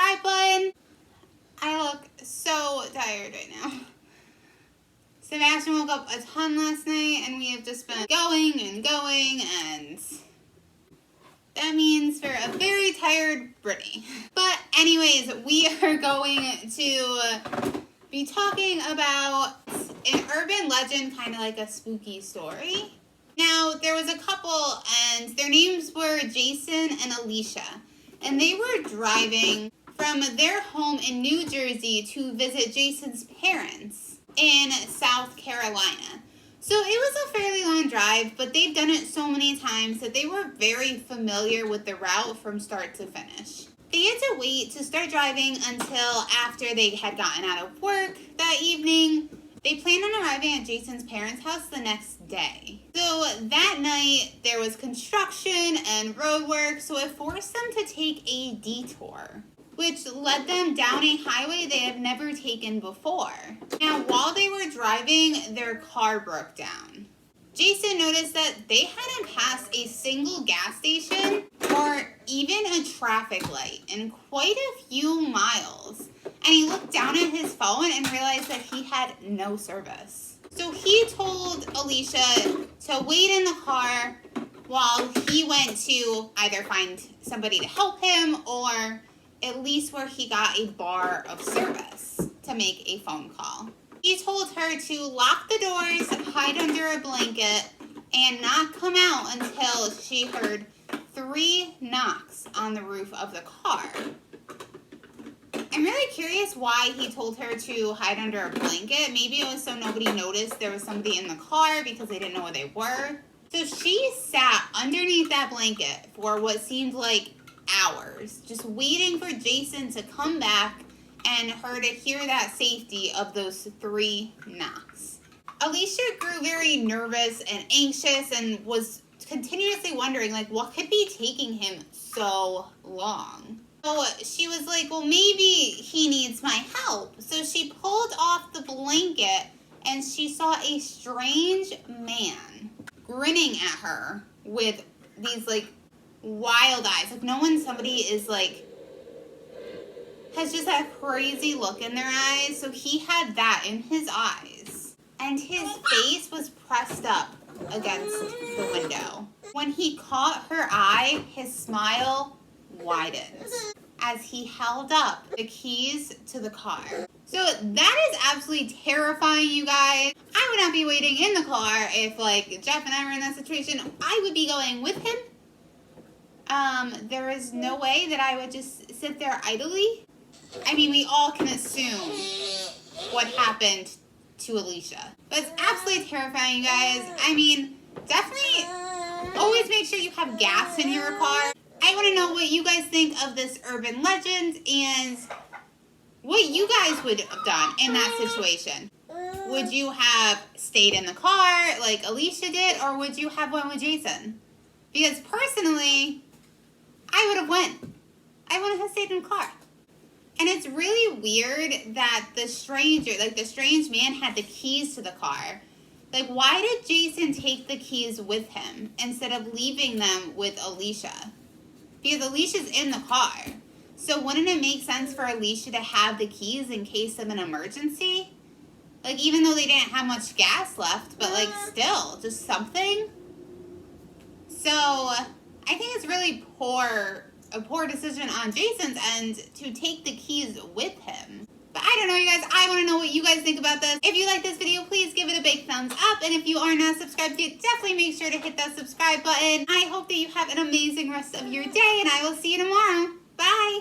subscribe button. I look so tired right now. Sebastian woke up a ton last night, and we have just been going, and that means for a very tired Brittany. But anyways, we are going to be talking about an urban legend, kind of like a spooky story. Now, there was a couple, and their names were Jason and Alicia, and they were driving from their home in New Jersey to visit Jason's parents in South Carolina. So it was a fairly long drive, but they've done it so many times that they were very familiar with the route from start to finish. They had to wait to start driving until after they had gotten out of work that evening. They planned on arriving at Jason's parents' house the next day. So that night, there was construction and road work, so it forced them to take a detour, which led them down a highway they had never taken before. Now, while they were driving, their car broke down. Jason noticed that they hadn't passed a single gas station or even a traffic light in quite a few miles. And he looked down at his phone and realized that he had no service. So he told Alicia to wait in the car while he went to either find somebody to help him or at least where he got a bar of service to make a phone call. He told her to lock the doors, hide under a blanket, and not come out until she heard 3 knocks on the roof of the car. I'm really curious why he told her to hide under a blanket. Maybe it was so nobody noticed there was somebody in the car because they didn't know where they were. So she sat underneath that blanket for what seemed like hours, just waiting for Jason to come back and her to hear that safety of those 3 knocks. Alicia grew very nervous and anxious and was continuously wondering, like, what could be taking him so long? So she was like, well, maybe he needs my help. So she pulled off the blanket and she saw a strange man grinning at her with these, like, wild eyes. Like, no one, somebody is, like, has just that crazy look in their eyes. So he had that in his eyes. And his face was pressed up against the window. When he caught her eye, his smile widened as he held up the keys to the car. So that is absolutely terrifying, you guys. I would not be waiting in the car if, like, Jeff and I were in that situation. I would be going with him. There is no way that I would just sit there idly. I mean, we all can assume what happened to Alicia. But it's absolutely terrifying, you guys. I mean, definitely always make sure you have gas in your car. I want to know what you guys think of this urban legend and what you guys would have done in that situation. Would you have stayed in the car like Alicia did, or would you have went with Jason? Because personally, I would have went. I wouldn't have stayed in the car. And it's really weird that the strange man had the keys to the car. Like, why did Jason take the keys with him instead of leaving them with Alicia? Because Alicia's in the car. So wouldn't it make sense for Alicia to have the keys in case of an emergency? Like, even though they didn't have much gas left, but, like, still, just something. So I think it's really a poor decision on Jason's end to take the keys with him. But I don't know, you guys. I want to know what you guys think about this. If you like this video, please give it a big thumbs up. And if you are not subscribed yet, definitely make sure to hit that subscribe button. I hope that you have an amazing rest of your day, and I will see you tomorrow. Bye!